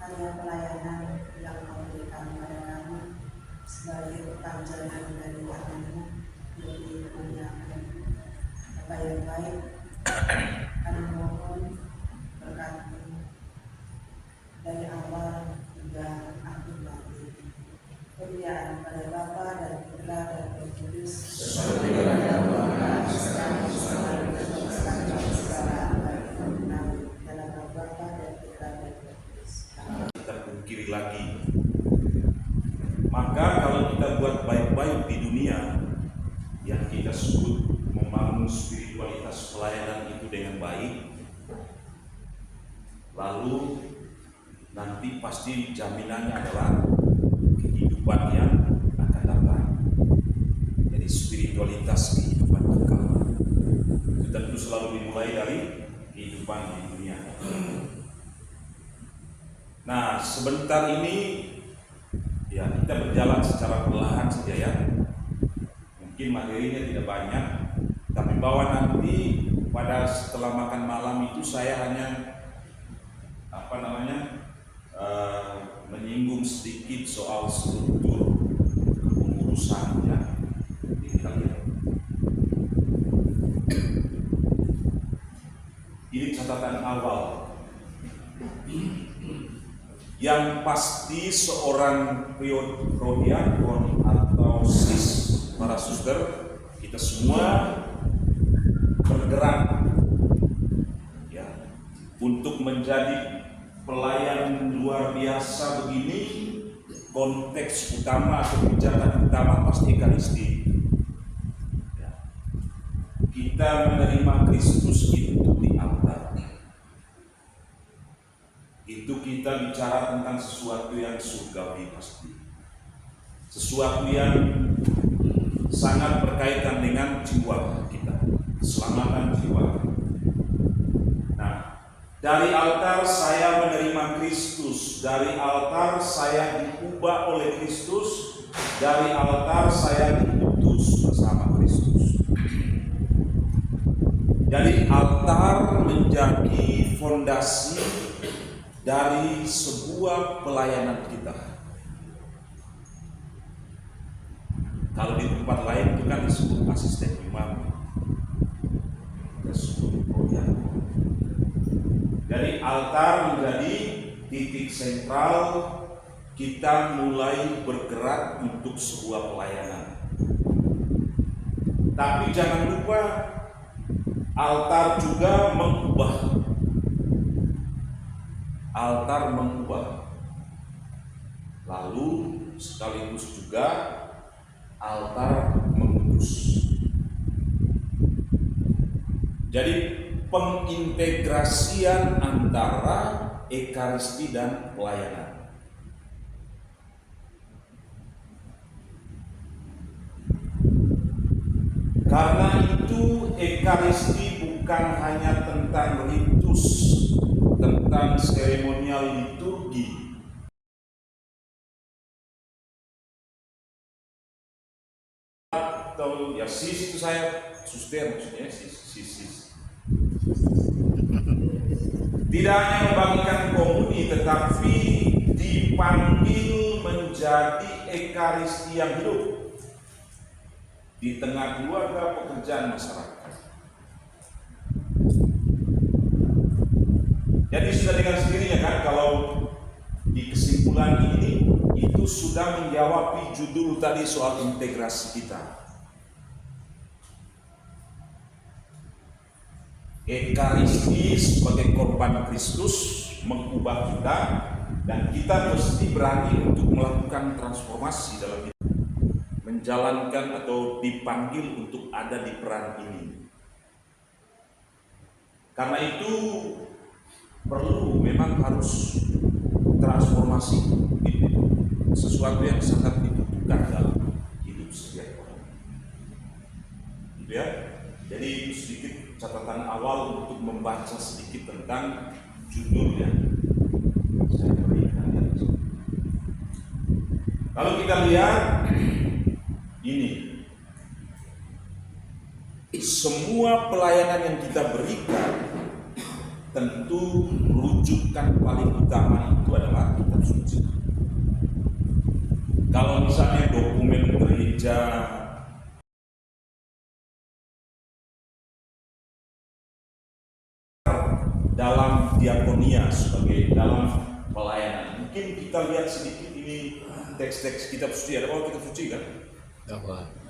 karya pelayanan yang kau berikan pada kami sebagai perpanjangan dari tangan-Mu lebih memuliakan apa yang baik. Kami mohon berkat-Mu dari awal hingga akhir nanti. Kemuliaan pada Bapa dan Putra dan Roh Kudus, seperti pada awal sekarang selalu dan segala abad. Amin. Dalam nama Bapa dan Putra dan Roh Kudus. Kita pungkiri lagi. Maka kalau kita buat baik-baik di dunia, yang kita sebut membangun spiritualitas pelayanan itu dengan baik, lalu nanti pasti jaminannya adalah kehidupan yang akan datang. Jadi spiritualitas kehidupan kekal itu tentu selalu dimulai dari kehidupan di dunia. Nah, sebentar ini ya kita berjalan secara perlahan saja ya. Mungkin materinya tidak banyak, tapi bahwa nanti pada setelah makan malam itu saya hanya menyinggung sedikit soal struktur kepengurusannya. Kita lihat. Ini catatan awal. Yang pasti seorang prodiakon atau sis, para suster, kita semua bergerak ya untuk menjadi pelayan luar biasa begini. Konteks utama atau kebijakan utama pasti Ekaristi ya. Kita menerima Kristus itu di altar. Itu kita bicara tentang sesuatu yang surgawi pasti, sesuatu yang sangat berkaitan dengan jiwa kita, keselamatan jiwa. Nah, dari altar saya menerima Kristus, dari altar saya diubah oleh Kristus, dari altar saya diutus bersama Kristus. Jadi altar menjadi fondasi dari sebuah pelayanan kita. Kalau di tempat lain itu kan disebut asisten imam, disebut prodiakon. Jadi altar menjadi titik sentral kita mulai bergerak untuk sebuah pelayanan. Tapi jangan lupa altar juga mengubah. Altar mengubah, lalu sekaligus juga altar mengudus. Jadi pengintegrasian antara Ekaristi dan pelayanan. Karena itu Ekaristi bukan hanya tentang ritus, tentang seremonial liturgi, atau ya sis itu saya suster maksudnya sis. Tidak hanya membagikan komuni, tetapi dipanggil menjadi Ekaristi yang hidup di tengah keluarga pekerjaan masyarakat. Jadi sudah dengan sendirinya kan kalau di kesimpulan ini itu sudah menjawab judul tadi soal integrasi kita. Ekaristi sebagai korban Kristus mengubah kita, dan kita mesti berani untuk melakukan transformasi dalam hidup, menjalankan atau dipanggil untuk ada di peran ini. Karena itu perlu memang harus transformasi itu sesuatu yang sangat dibutuhkan dalam hidup setiap orang. Gitu ya. Jadi itu sedikit catatan awal untuk membaca sedikit tentang judul yang saya berikan. Kalau kita lihat ini, semua pelayanan yang kita berikan tentu rujukan paling utama itu adalah Kalau misalnya dokumen gereja dalam diakonia sebagai dalam pelayanan, mungkin kita lihat sedikit ini teks-teks kitab suci. Ada bawa kitab suci kan? Apa?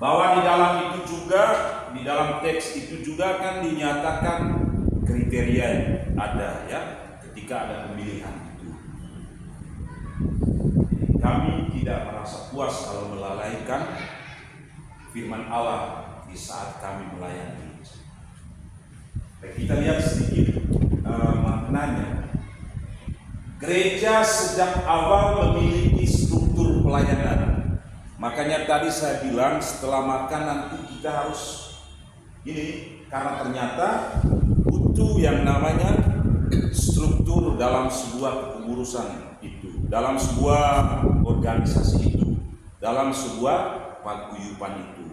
Bahwa di dalam itu juga, di dalam teks itu juga kan dinyatakan kriteria yang ada ya ketika ada pemilihan itu. Kami tidak merasa puas kalau melalaikan firman Allah di saat kami melayani. Kita lihat sedikit maknanya. Gereja sejak awal memiliki struktur pelayanan. Makanya tadi saya bilang setelah makan nanti kita harus ini, karena ternyata butuh yang namanya struktur dalam sebuah kepengurusan itu, dalam sebuah organisasi itu, dalam sebuah paguyuban itu.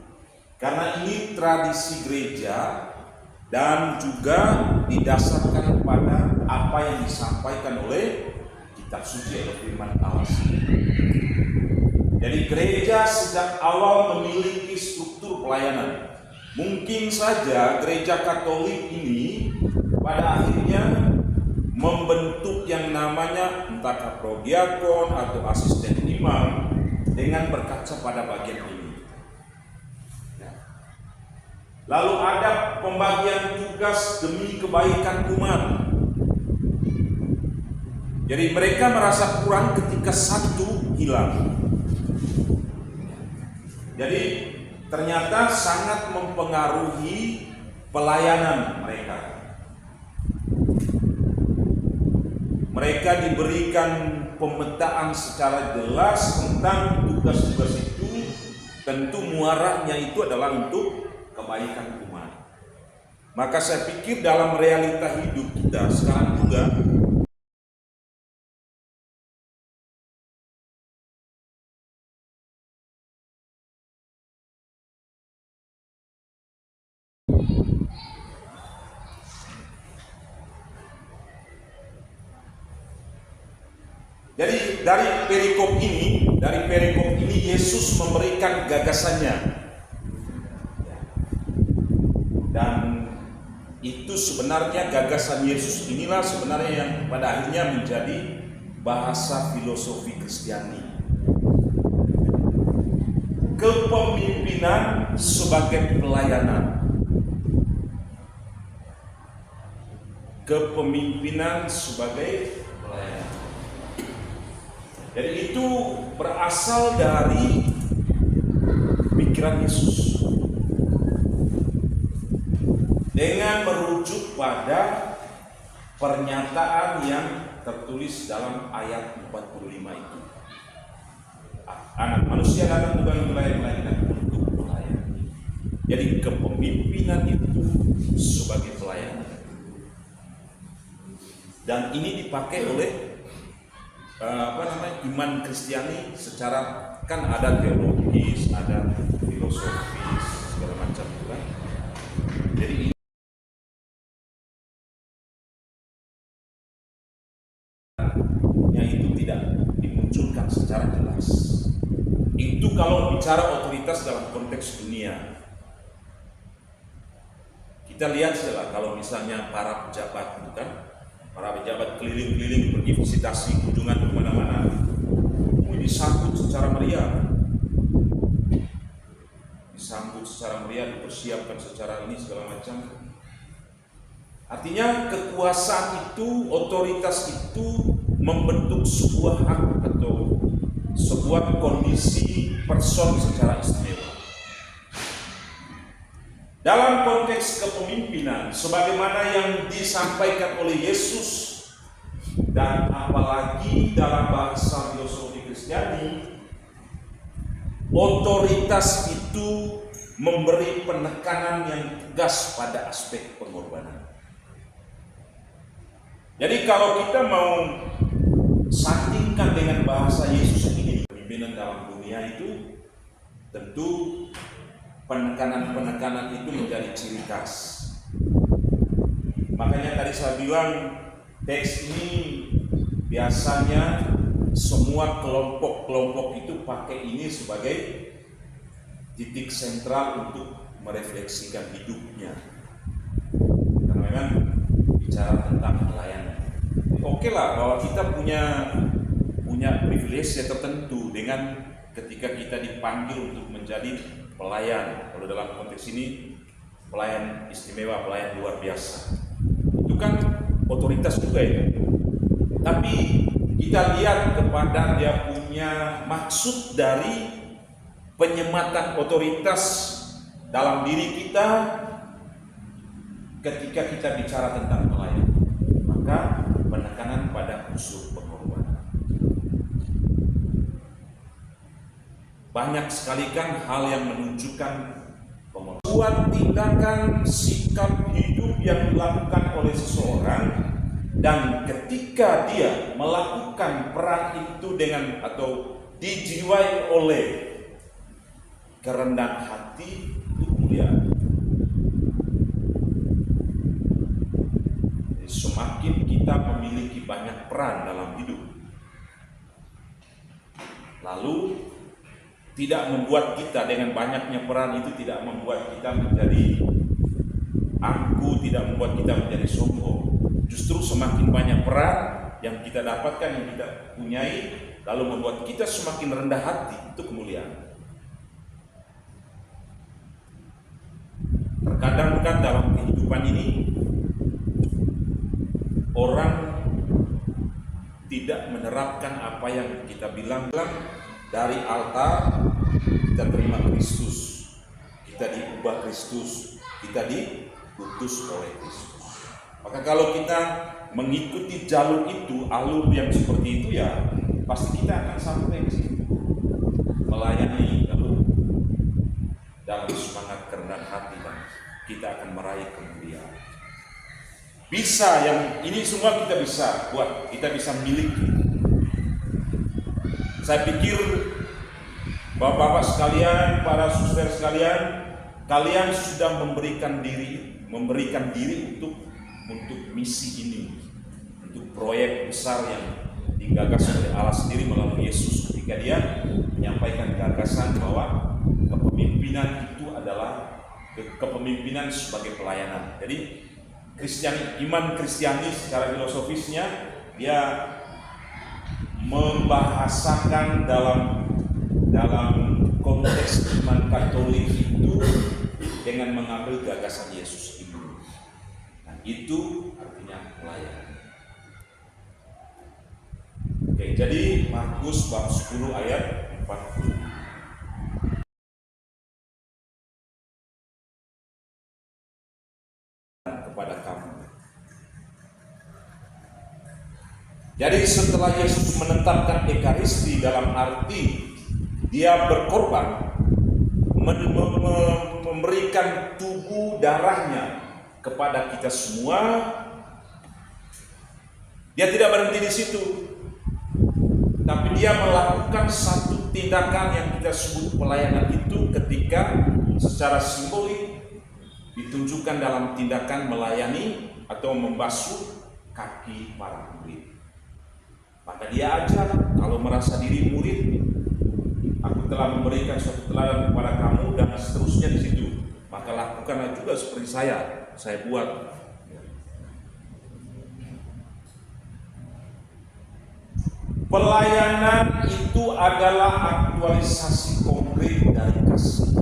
Karena ini tradisi gereja dan juga didasarkan pada apa yang disampaikan oleh kitab suci atau firman Allah sendiri. Jadi gereja sejak awal memiliki struktur pelayanan. Mungkin saja gereja Katolik ini pada akhirnya membentuk yang namanya entah kaprodiakon atau asisten imam dengan berkaca pada bagian ini. Lalu ada pembagian tugas demi kebaikan umat. Jadi mereka merasa kurang ketika satu hilang. Jadi ternyata sangat mempengaruhi pelayanan mereka. Mereka diberikan pemetaan secara jelas tentang tugas-tugas itu, tentu muaranya itu adalah untuk kebaikan umat. Maka saya pikir dalam realita hidup kita sekarang juga Jadi dari perikop ini Yesus memberikan gagasannya. Dan itu sebenarnya gagasan Yesus inilah sebenarnya yang pada akhirnya menjadi bahasa filosofi Kristiani. Kepemimpinan sebagai pelayanan. Kepemimpinan sebagai pelayanan. Jadi itu berasal dari pikiran Yesus dengan merujuk pada pernyataan yang tertulis dalam ayat 45 itu. Anak manusia datang bukan melayan, untuk melayani. Jadi kepemimpinan itu sebagai pelayanan. Dan ini dipakai oleh iman Kristiani secara, kan ada teologis, ada filosofis, segala macam kan. Jadi itu tidak dimunculkan secara jelas. Itu kalau bicara otoritas dalam konteks dunia. Kita lihat setelah kalau misalnya para pejabat itu kan, para pejabat keliling-keliling pergi visitasi kunjungan kemana-mana, disambut secara meriah, dipersiapkan secara ini segala macam. Artinya kekuasaan itu, otoritas itu membentuk sebuah hak atau sebuah kondisi person secara istimewa. Dalam konteks kepemimpinan, sebagaimana yang disampaikan oleh Yesus, dan apalagi dalam bahasa filosofi Kristiani, otoritas itu memberi penekanan yang tegas pada aspek pengorbanan. Jadi kalau kita mau sandingkan dengan bahasa Yesus ini, pemimpinan dalam dunia itu tentu penekanan-penekanan itu menjadi ciri khas. Makanya tadi saya bilang teks ini biasanya semua kelompok-kelompok itu pakai ini sebagai titik sentral untuk merefleksikan hidupnya. Karena memang bicara tentang pelayanan. Oke lah bahwa kita punya privilege tertentu dengan ketika kita dipanggil untuk menjadi pelayan. Kalau dalam konteks ini pelayan istimewa, pelayan luar biasa. Itu kan otoritas juga itu. Tapi kita lihat kepada dia punya maksud dari penyematan otoritas dalam diri kita ketika kita bicara tentang pelayan. Maka penekanan pada unsur pengorbanan. Banyak sekali kan hal yang menunjukkan pengorbanan. Buat tindakan sikap hidup yang dilakukan oleh seseorang, dan ketika dia melakukan peran itu dengan atau dijiwai oleh kerendahan hati, itu kemuliaan. Jadi semakin kita memiliki banyak peran dalam hidup, lalu tidak membuat kita dengan banyaknya peran itu tidak membuat kita menjadi angkuh, tidak membuat kita menjadi sombong. Justru semakin banyak peran yang kita dapatkan, yang kita punyai, lalu membuat kita semakin rendah hati, itu kemuliaan. Terkadang kan dalam kehidupan ini orang tidak menerapkan apa yang kita bilang dari altar. Kita terima Kristus, kita diubah Kristus, kita diutus oleh Kristus. Maka kalau kita mengikuti jalur itu, alur yang seperti itu, ya pasti kita akan sampai ke situ, melayani lalu dalam semangat kerendahan hati, dan kita akan meraih kemuliaan. Bisa, yang ini semua kita bisa buat, kita bisa miliki. Saya pikir Bapak-bapak sekalian, para suster sekalian, kalian sudah memberikan diri untuk misi ini, untuk proyek besar yang digagas oleh Allah sendiri melalui Yesus ketika dia menyampaikan gagasan bahwa kepemimpinan itu adalah kepemimpinan sebagai pelayanan. Jadi iman Kristiani secara filosofisnya dia membahasakan dalam konteks iman Katolik itu dengan mengambil gagasan Yesus itu. Nah, itu artinya pelayanan. Oke, jadi Markus bab 10 ayat 40. Kepada kamu. Jadi setelah Yesus menetapkan Ekaristi dalam arti dia berkorban, memberikan tubuh darahnya kepada kita semua, dia tidak berhenti di situ, tapi dia melakukan satu tindakan yang kita sebut pelayanan itu ketika secara simbolik ditunjukkan dalam tindakan melayani atau membasuh kaki para murid. Maka dia ajar, kalau merasa diri murid, aku telah memberikan suatu teladan kepada kamu, dan seterusnya di situ. Maka lakukanlah juga seperti saya buat. Pelayanan itu adalah aktualisasi konkret dari kasih.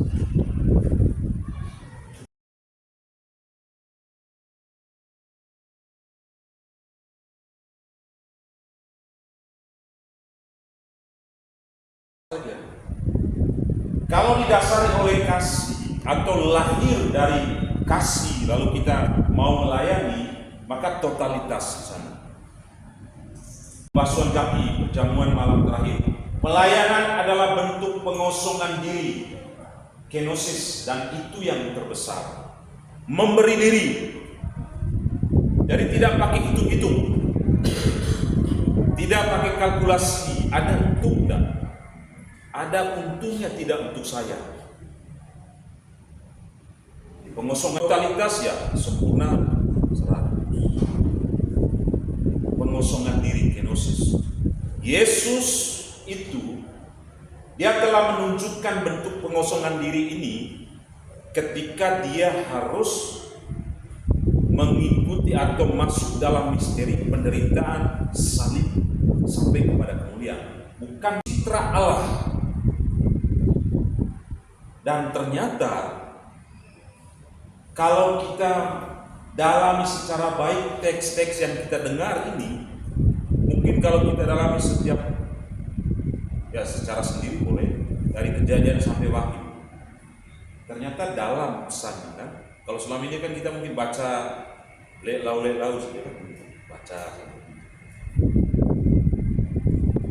Kalau didasari oleh kasih atau lahir dari kasih lalu kita mau melayani, maka totalitas di sana. Basuhan kaki, perjamuan malam terakhir. Pelayanan adalah bentuk pengosongan diri, kenosis, dan itu yang terbesar. Memberi diri. Jadi tidak pakai hitung-hitung, tidak pakai kalkulasi, ada untung enggak? Ada untungnya tidak untuk saya. Di pengosongan totalitas ya sempurna 100. Pengosongan diri, kenosis. Yesus itu dia telah menunjukkan bentuk pengosongan diri ini ketika dia harus mengikuti atau masuk dalam misteri penderitaan salib sampai kepada kemuliaan. Bukan citra Allah. Dan ternyata kalau kita dalami secara baik teks-teks yang kita dengar ini, mungkin kalau kita dalami setiap ya secara sendiri boleh, dari Kejadian sampai Wahyu, ternyata dalam pesannya kan. Kalau selama ini kan kita mungkin baca lelau saja, baca.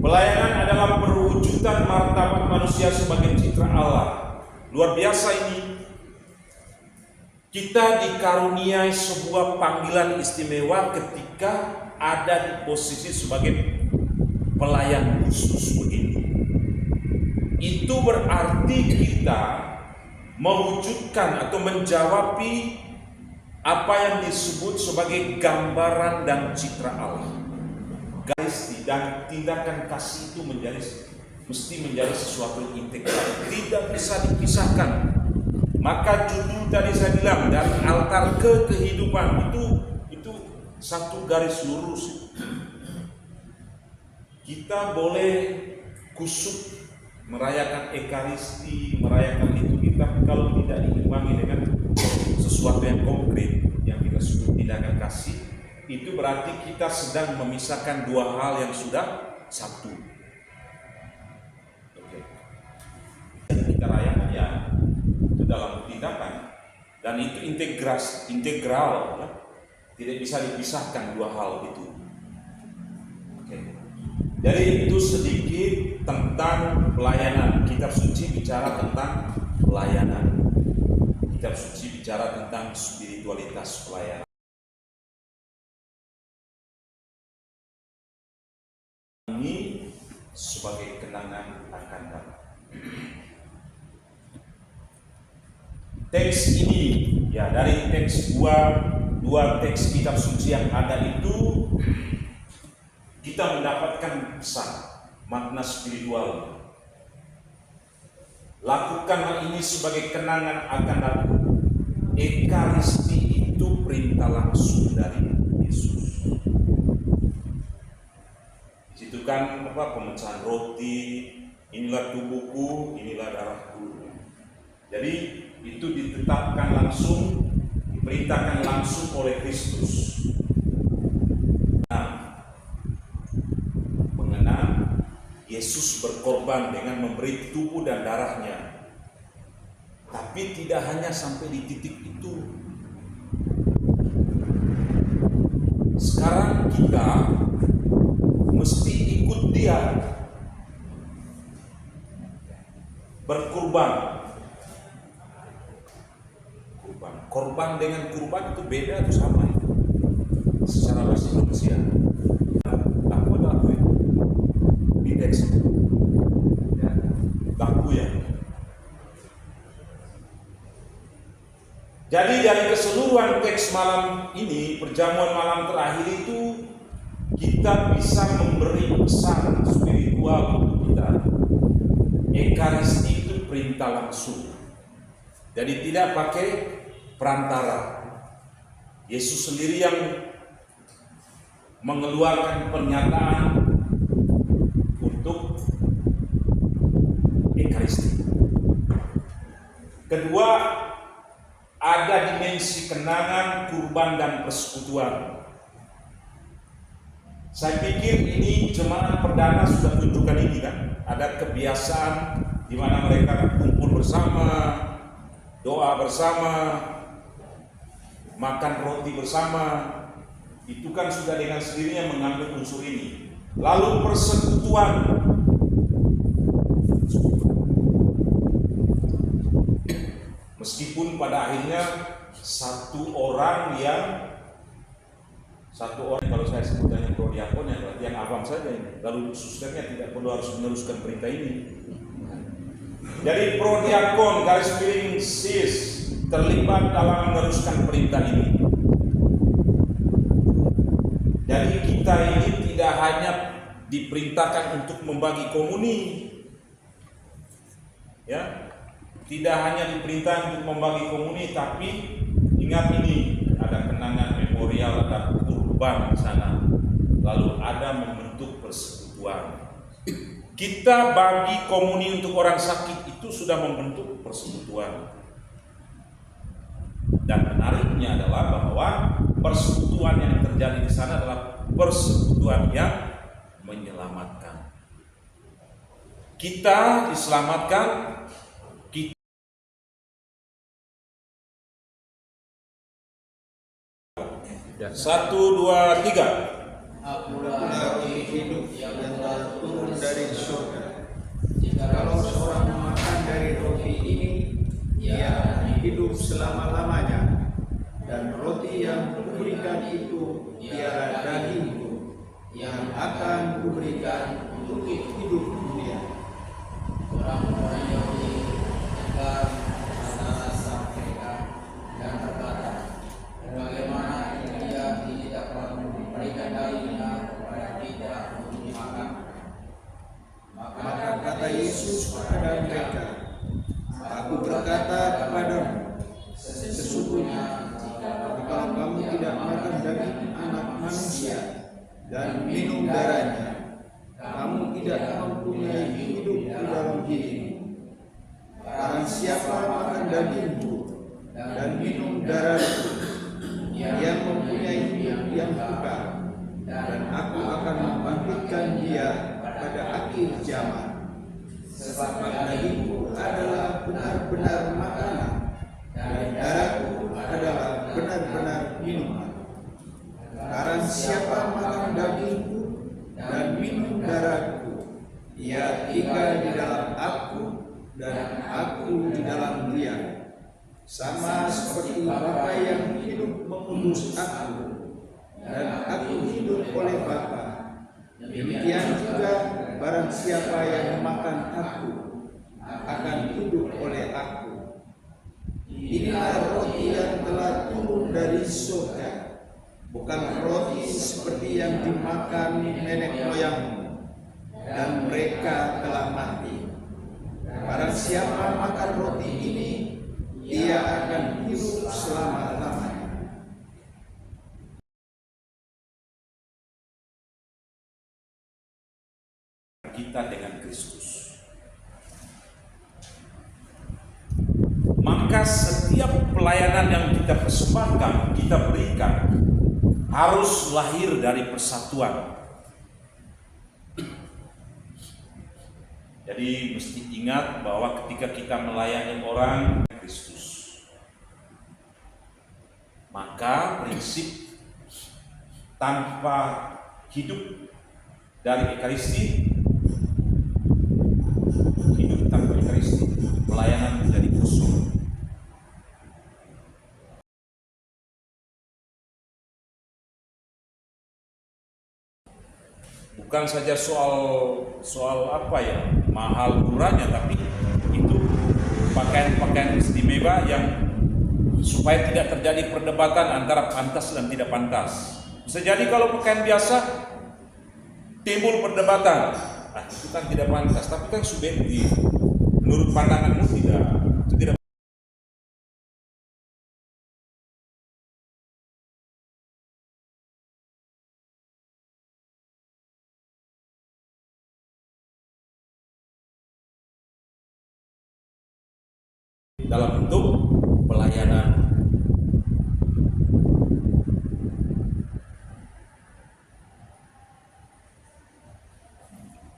Pelayanan adalah perwujudan martabat manusia sebagai citra Allah. Luar biasa ini. Kita dikaruniai sebuah panggilan istimewa ketika ada di posisi sebagai pelayan khusus begini. Itu berarti kita mewujudkan atau menjawabi apa yang disebut sebagai gambaran dan citra Allah. Garis dan tindakan kasih itu mesti menjadi sesuatu yang integral, tidak bisa dipisahkan. Maka judul tadi saya bilang dari altar ke kehidupan itu satu garis lurus. Kita boleh kusuk merayakan Ekaristi, merayakan itu, tapi kalau tidak diimbangi dengan sesuatu yang konkret yang kita sebut tindakan kasih, itu berarti kita sedang memisahkan dua hal yang sudah satu. Oke. Kita rayakan ya itu dalam tindakan, dan itu integral ya. Tidak bisa dipisahkan dua hal itu. Oke. Jadi itu sedikit tentang pelayanan. Kitab suci bicara tentang pelayanan. Kitab suci bicara tentang spiritualitas pelayanan. Ini sebagai kenangan akan datang. Teks ini ya dari teks dua teks kitab suci yang ada itu kita mendapatkan pesan makna spiritual. Lakukanlah ini sebagai kenangan akan datang. Ekaristi itu perintah langsung dari Yesus. Itu kan pemecahan roti, inilah tubuhku, inilah darahku. Jadi itu ditetapkan langsung, diperintahkan langsung oleh Kristus. Nah, mengenal Yesus berkorban dengan memberi tubuh dan darahnya. Tapi tidak hanya sampai di titik itu. Sekarang kita mesti ikut dia berkorban. Korban dengan kurban itu beda atau sama itu? Secara bahasa Indonesia. Daku ya. Di teks itu. Ya, daku ya. Jadi dari keseluruhan teks malam ini, perjamuan malam terakhir itu, kita bisa memberi pesan spiritual untuk kita. Ekaristi itu perintah langsung. Jadi tidak pakai perantara. Yesus sendiri yang mengeluarkan pernyataan untuk Ekaristi. Kedua, ada dimensi kenangan, kurban, dan persekutuan. Saya pikir ini jemaat perdana sudah tunjukkan ini kan. Ada kebiasaan di mana mereka kumpul bersama, doa bersama, makan roti bersama. Itu kan sudah dengan sendirinya mengambil unsur ini. Lalu persekutuan. Meskipun pada akhirnya satu orang kalau saya sebutnya prodiakon yang awam saja ini. Lalu susternya tidak perlu harus meneruskan perintah ini. Jadi prodiakon garis miring sis terlibat dalam meneruskan perintah ini. Jadi kita ini tidak hanya diperintahkan untuk membagi komuni, ya, tidak hanya diperintahkan untuk membagi komuni, tapi ingat ini ada kenangan memorial, ada kurban di sana, lalu ada membentuk persekutuan. Kita bagi komuni untuk orang sakit itu sudah membentuk persekutuan. Dan menariknya adalah bahwa persekutuan yang terjadi di sana adalah persekutuan yang menyelamatkan. Kita diselamatkan. Ya. 1, 2, 3. Akulah hidup yang telah turun dari surga. Kalau seorang makan dari roti ini, ia hidup selama-lamanya. Dan roti yang kuberikan itu ialah dagingku, yang akan kuberikan untuk hidup dunia. Orang-orang Yahudi telah rasa mereka dan berkata, bagaimana dia tidak memberikan dagingnya kepada kita untuk dimakan? Maka kata Yesus kepada mereka, Aku berkata kepadamu, sesungguhnya kalau kamu tidak makan daging anak manusia dan minum darahnya, kamu tidak mempunyai hidup di dalam dirimu. Barang siapa makan dagingku dan minum darahku, ia mempunyai hidup yang kekal, dan aku akan membangkitkan dia pada akhir zaman. Sebab dagingku adalah benar-benar makanan, dan darahku adalah benar-benar minuman. Barang siapa makan dagingku dan minum darahku, ia tinggal di dalam aku dan aku di dalam dia. Sama seperti Bapa yang hidup mengutus aku, dan aku hidup oleh Bapa, demikian juga barang siapa yang makan aku akan hidup oleh aku. Inilah roti yang telah turun dari surga, bukan roti seperti yang dimakan nenek moyangmu, dan mereka telah mati. Barang siapa makan roti ini, ia akan hidup selama-lamanya. Kita dengan Kristus. Maka setiap pelayanan yang kita persembahkan, kita berikan, harus lahir dari persatuan. Jadi mesti ingat bahwa ketika kita melayani orang Kristus, maka prinsip tanpa hidup dari Ekaristi, hidup tanpa Ekaristi, pelayanan menjadi kosong. Bukan saja soal apa ya, mahal murahnya, tapi itu pakaian-pakaian istimewa yang supaya tidak terjadi perdebatan antara pantas dan tidak pantas. Bisa jadi kalau pakaian biasa timbul perdebatan, itu kan tidak pantas, tapi kan subjektif. Menurut pandanganmu tidak, itu tidak. Dalam bentuk pelayanan.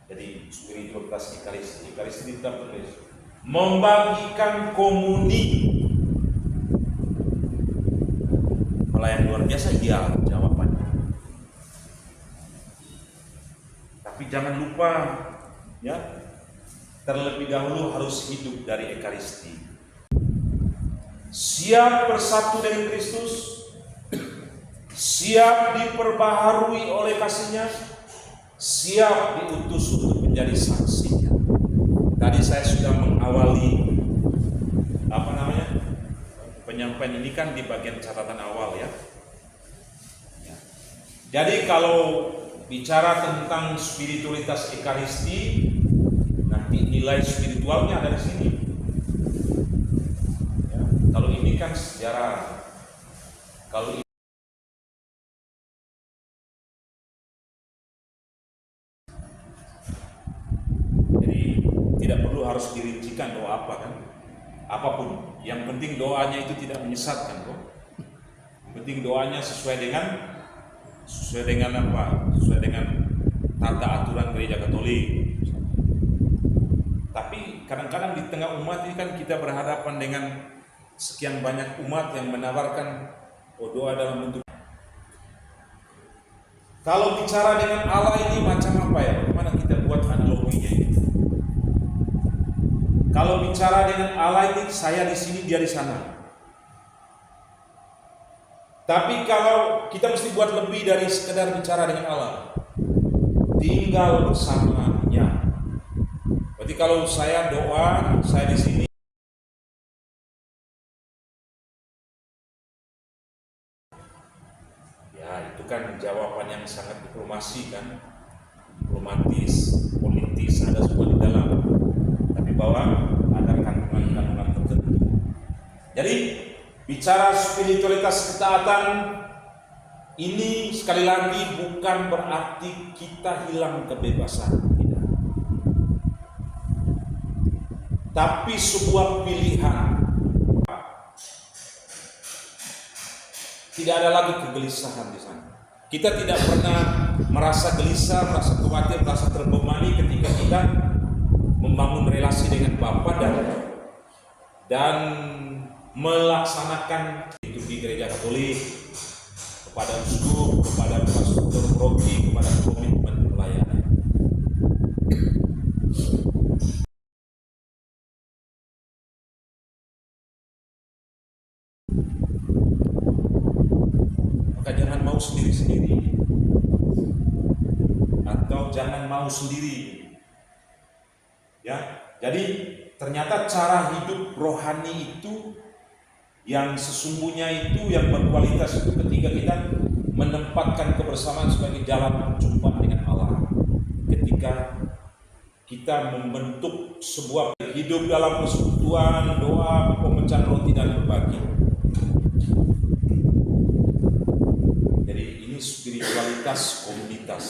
Jadi spiritualitas Ekaristi kita tulis membagikan komuni. Pelayan luar biasa, iya jawabannya. Tapi jangan lupa ya, terlebih dahulu harus hidup dari Ekaristi. Siap bersatu dengan Kristus, siap diperbaharui oleh kasih-Nya, siap diutus untuk menjadi saksinya. Tadi saya sudah mengawali penyampaian ini kan di bagian catatan awal ya. Jadi kalau bicara tentang spiritualitas Ekaristi, nanti nilai spiritualnya ada di sini. Kalau ini kan sejarah, kalau ini jadi tidak perlu harus dirincikan doa apa kan, apapun. Yang penting doanya itu tidak menyesatkan kok. Yang penting doanya sesuai dengan apa? Sesuai dengan tata aturan gereja Katolik. Tapi kadang-kadang di tengah umat ini kan kita berhadapan dengan sekian banyak umat yang menawarkan doa dalam bentuk. Kalau bicara dengan Allah ini macam apa ya? Bagaimana kita buat analoginya itu? Kalau bicara dengan Allah ini saya di sini, dia di sana. Tapi kalau kita mesti buat lebih dari sekedar bicara dengan Allah, tinggal bersamanya. Berarti kalau saya doa, saya di sini. Itu kan jawaban yang sangat diplomasi kan, diplomatis, politis, ada semua di dalam. Tapi bahwa ada kandungan-kandungan tertentu. Jadi bicara spiritualitas ketaatan ini sekali lagi bukan berarti kita hilang kebebasan, tidak. Tapi sebuah pilihan. Tidak ada lagi kegelisahan di sana. Kita tidak pernah merasa gelisah, merasa khawatir, merasa terbebani ketika kita membangun relasi dengan Bapa dan melaksanakan itu di gereja Katolik, kepada uskup, kepada pastor prodi, kepada komitmen pelayanan. Maka jangan mau sendiri-sendiri, atau jangan mau sendiri. Ya, jadi ternyata cara hidup rohani itu yang sesungguhnya itu yang berkualitas itu ketika kita menempatkan kebersamaan sebagai jalan jumpa dengan Allah. Ketika kita membentuk sebuah hidup dalam persekutuan, doa, pemecahan roti dan berbagi. Jadi ini spiritualitas komunitas.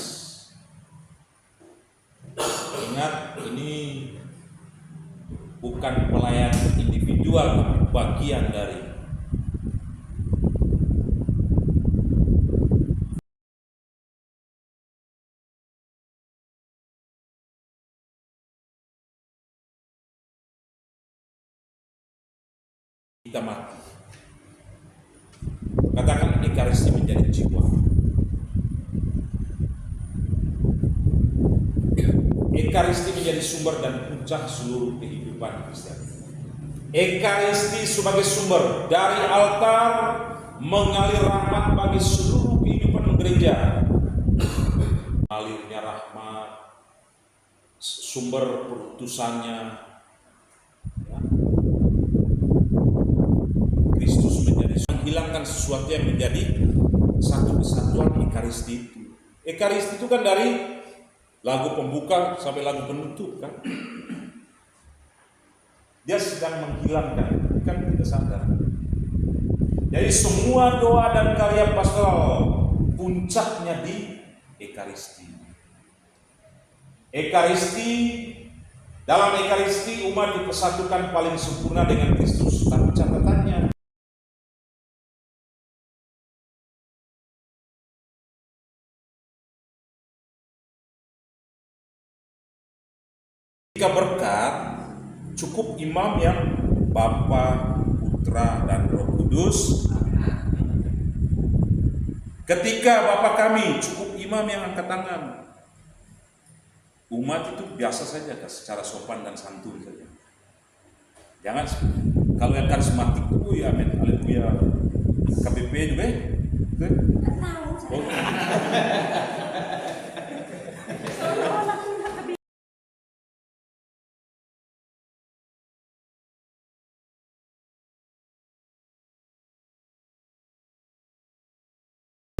Ingat, ini bukan pelayanan individual, tapi bagian dari kita mati. Katakan Ekaristi menjadi jiwa. Ekaristi menjadi sumber dan puncak seluruh kehidupan Kristen. Ekaristi sebagai sumber dari altar mengalir rahmat bagi seluruh kehidupan gereja. Mengalirnya rahmat, sumber perutusannya, ya. Kristus menjadi menghilangkan sesuatu yang menjadi satu kesatuan Ekaristi itu. Ekaristi itu kan dari lagu pembuka sampai lagu penutup kan. Dia sedang menghilangkan, kan kita sadar. Jadi semua doa dan karya pastoral puncaknya di Ekaristi. Ekaristi, dalam Ekaristi umat dipersatukan paling sempurna dengan Kristus. Tapi catatannya, jika berkat cukup imam yang Bapa, Putra, dan Roh Kudus. Ketika Bapa kami cukup imam yang angkat tangan. Umat itu biasa saja secara sopan dan santun saja. Jangan kalau yang karismatik itu ya amin, haleluya. KBP juga ya? Oh.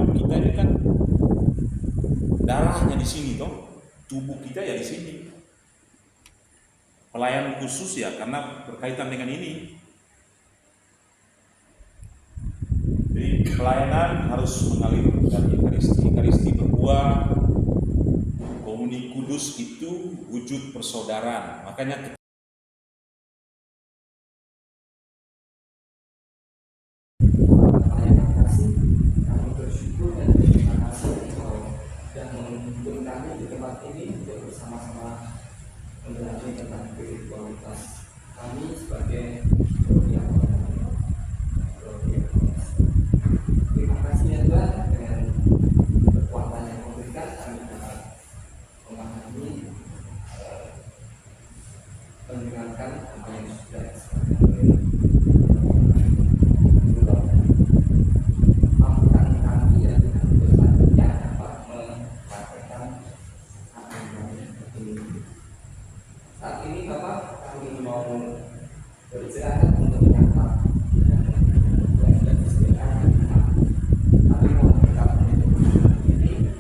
Kita ini kan darahnya di sini toh, tubuh kita ya di sini. Pelayanan khusus ya karena berkaitan dengan ini. Jadi pelayanan harus mengalir dari Ekaristi. Ekaristi berbuah, komuni kudus itu wujud persaudaraan. Makanya kami bersyukur dan terima kasih dan menuntun kami di tempat ini untuk bersama-sama belajar tentang spiritualitas kami sebagai yang terima kasih ya Tuhan, dengan kekuatan yang memberikan kami dapat memahami mendengarkan apa yang sudah disampaikan. Mampukan kami ya dengan selanjutnya dapat mempraktekkan apa yang ini. Saat ini Bapak, kami mau beristirahat untuk menyapa dan sudah disediakan. Kami mau tetap menyebut ini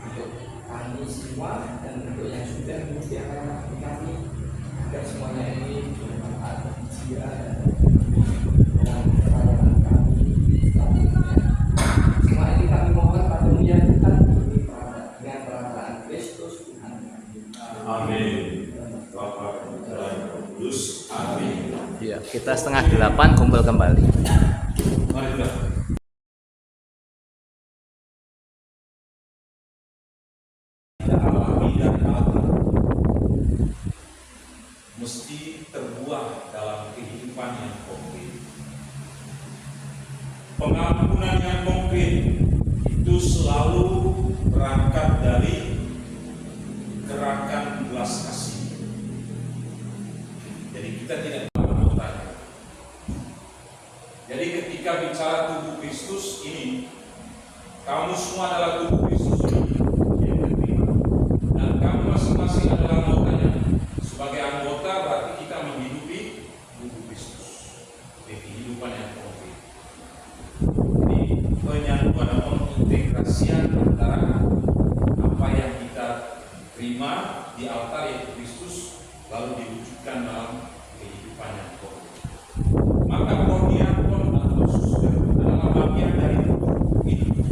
untuk kami semua dan untuk yang sudah menyediakan waktu kami agar semuanya ini bermanfaat bagi jiwa dan pelayanan kami selanjutnya. Semua ini kami mohon pada Tuhan kita dengan perantaraan Kristus Tuhan kami. amin. Bapa, Putra, dan Roh Kudus. Amin. Ya, kita 7:30 kumpul kembali. Mari kita. Kita alami dari Allah mesti terbuah dalam kehidupan yang konkret. Pengampunan yang konkret itu selalu berangkat dari gerakan belas kasih. Jadi kita tidak anggotanya. Jadi ketika bicara tubuh Kristus ini, kamu semua adalah tubuh Kristus ini yang diterima. Dan kamu masing-masing adalah anggotanya. Sebagai anggota berarti kita menghidupi tubuh Kristus. Jadi kehidupan yang konkret. Jadi penyatuan atau pengintegrasian antara apa yang kita terima di altar yaitu Kristus lalu diwujudkan dalam kehidupan yang konkret. Maka prodiakon atau susur adalah bagian dari tubuh itu.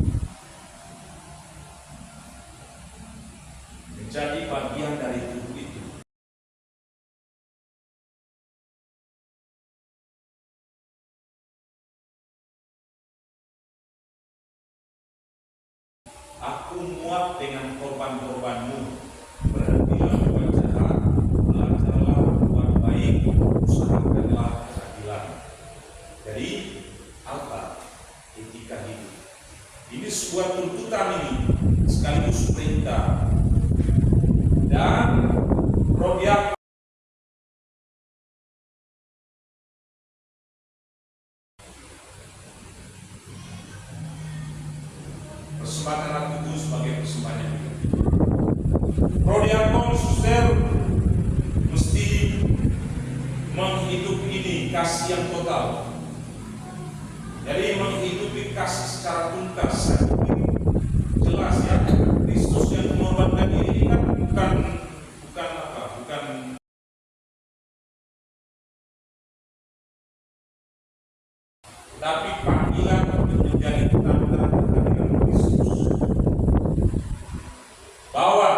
Menjadi bagian dari tubuh itu. Aku muak dengan korban-korbanmu. Berhentilah berbuat jahat, belajarlah berbuat baik, usahakanlah keadilan. Prodiakon suster mesti menghidupi ini kasih yang total. Jadi menghidupi kasih secara tuntas. Jelas ya, Kristus yang mengorbankan diri ini kan bukan tapi panggilan untuk menjadi tanda dengan Kristus. Bahwa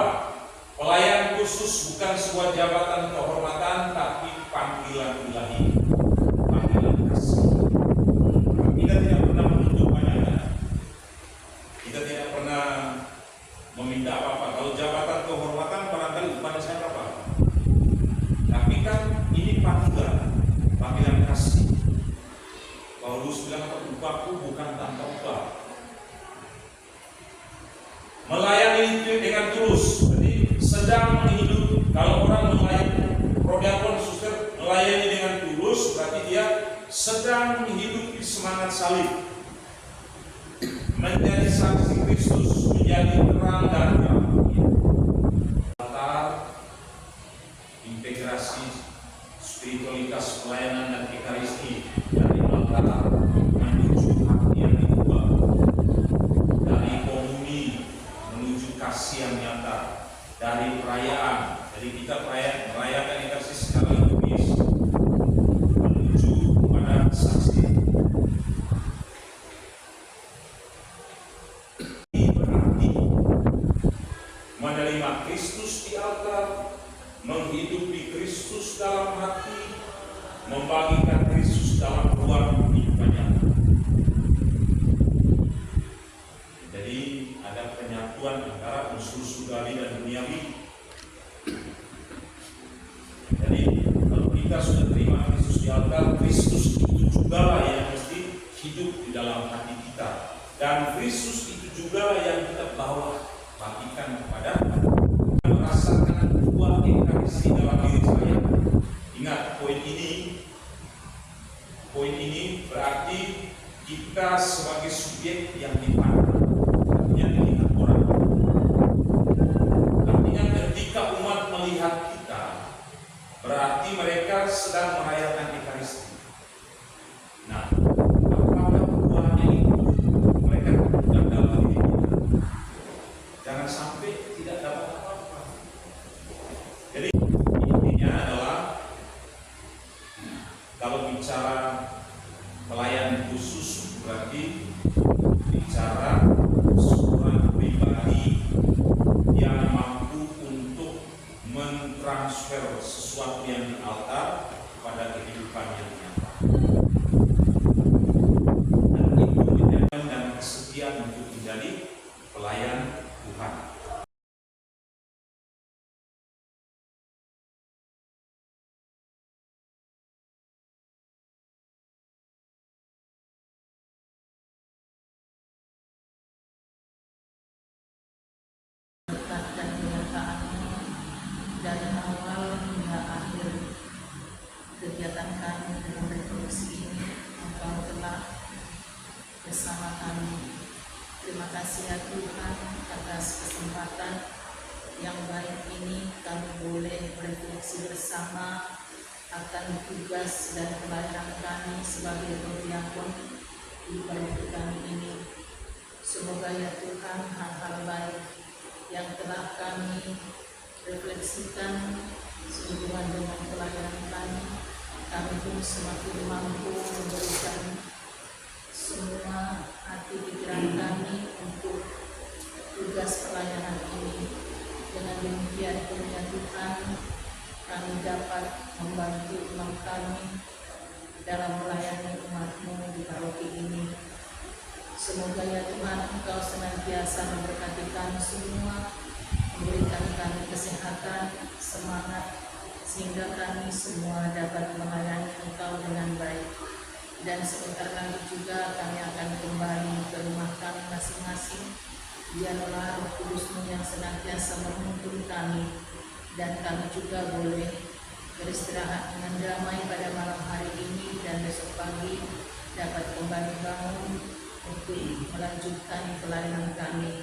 pelayan khusus bukan sebuah jabatan kehormatan, tapi panggilan ilahi, panggilan kasih. Kita tidak pernah menuntut banyak, kita tidak pernah meminta apa-apa. Kalau jabatan kehormatan barangkali kepada saya apa? Tapi kan ini panggilan kasih. Paulus bilang upahku bukan tanpa upah. Melayani dengan tulus, jadi sedang menghidup. Kalau orang melayani, prodiakon suster melayani dengan tulus, berarti dia sedang menghidupi semangat salib, menjadi saksi Kristus, menjadi terang dan terang. Integrasi spiritualitas pelayanan dan ekaristi dari altar menuju hati yang diubah, dari komuni menuju kasih yang nyata, dari perayaan. Jadi kita merayakan ekaristi secara liturgis menuju pada saksi. Ini berarti menerima Kristus di altar, menghidupi Kristus dalam hati, membagikan Kristus dalam ruang kehidupannya. Jadi ada penyatuan antara unsur surgawi dan duniawi. Jadi kalau kita sudah terima Kristus di altar, Kristus itu juga yang mesti hidup di dalam hati kita, dan Kristus itu juga yang kita bawa bagikan kepada merasakan buah ekaristi dalam diri saya. Ingat poin ini berarti kita sebagai subjek yang dipandang, artinya dilihat orang. Artinya ketika umat melihat kita, berarti mereka sedang merayakan ekaristi. Nah, apakah buahnya itu mereka tidak dapat diri kita? Jangan sampai tidak dapat apa-apa. Jadi intinya adalah kalau bicara pelayan khusus berarti bicara seorang pribadi yang mampu untuk mentransfer sesuatu yang di altar kepada kehidupan yang nyata. Dan itu menjadi dan kesetiaan untuk menjadi pelayan Tuhan. Dan kenyataannya dari awal hingga akhir kegiatan kami dalam revolusi ini, Engkau telah bersama kami. Terima kasih ya Tuhan atas kesempatan yang baik ini kami boleh berefleksi bersama akan tugas dan pelayanan kami sebagai prodiakon di paroki kami ini. Semoga ya Tuhan hal-hal baik yang telah kami refleksikan sehubungan dengan pelayanan kami pun semakin mampu memberikan semua hati pikiran kami untuk tugas pelayanan ini. Dengan demikian kiranya Tuhan kami dapat membantu umat kami dalam melayani umat-Mu di paroki ini. Semoga ya Tuhan Engkau senantiasa memberkati kami semua, memberikan kami kesehatan, semangat, sehingga kami semua dapat melayani Engkau dengan baik. Dan sebentar lagi juga kami akan kembali ke rumah kami masing-masing. Biarlah Roh Kudus-Mu yang senantiasa menuntun kami, dan kami juga boleh beristirahat dengan damai pada malam hari ini, dan besok pagi dapat kembali bangun untuk melanjutkan pelayanan kami.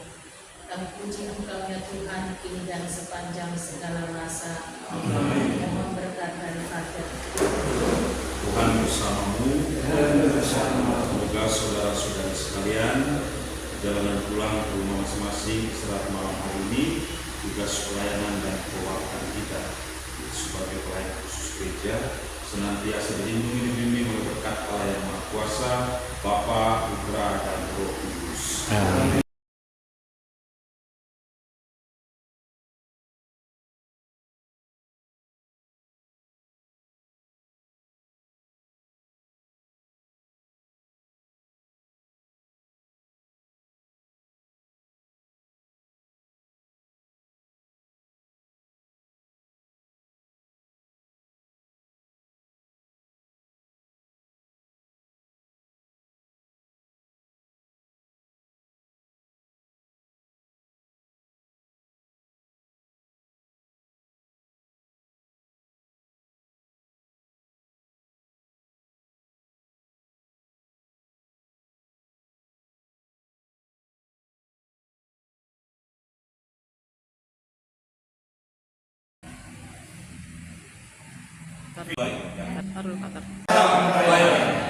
Terpuji Engkau ya Tuhan, kini dan sepanjang segala masa. Mohon berkat daripada Tuhan bersamamu. Semoga saudara-saudara sekalian perjalanan pulang ke rumah masing-masing istirahat malam hari ini, tugas pelayanan dan perwakilan kita sebagai pelayan khusus gereja senantiasa dilindungi dibimbing oleh berkat Allah yang Maha Kuasa, Bapa, Putra, dan Roh Kudus. Amin. Baik, ya.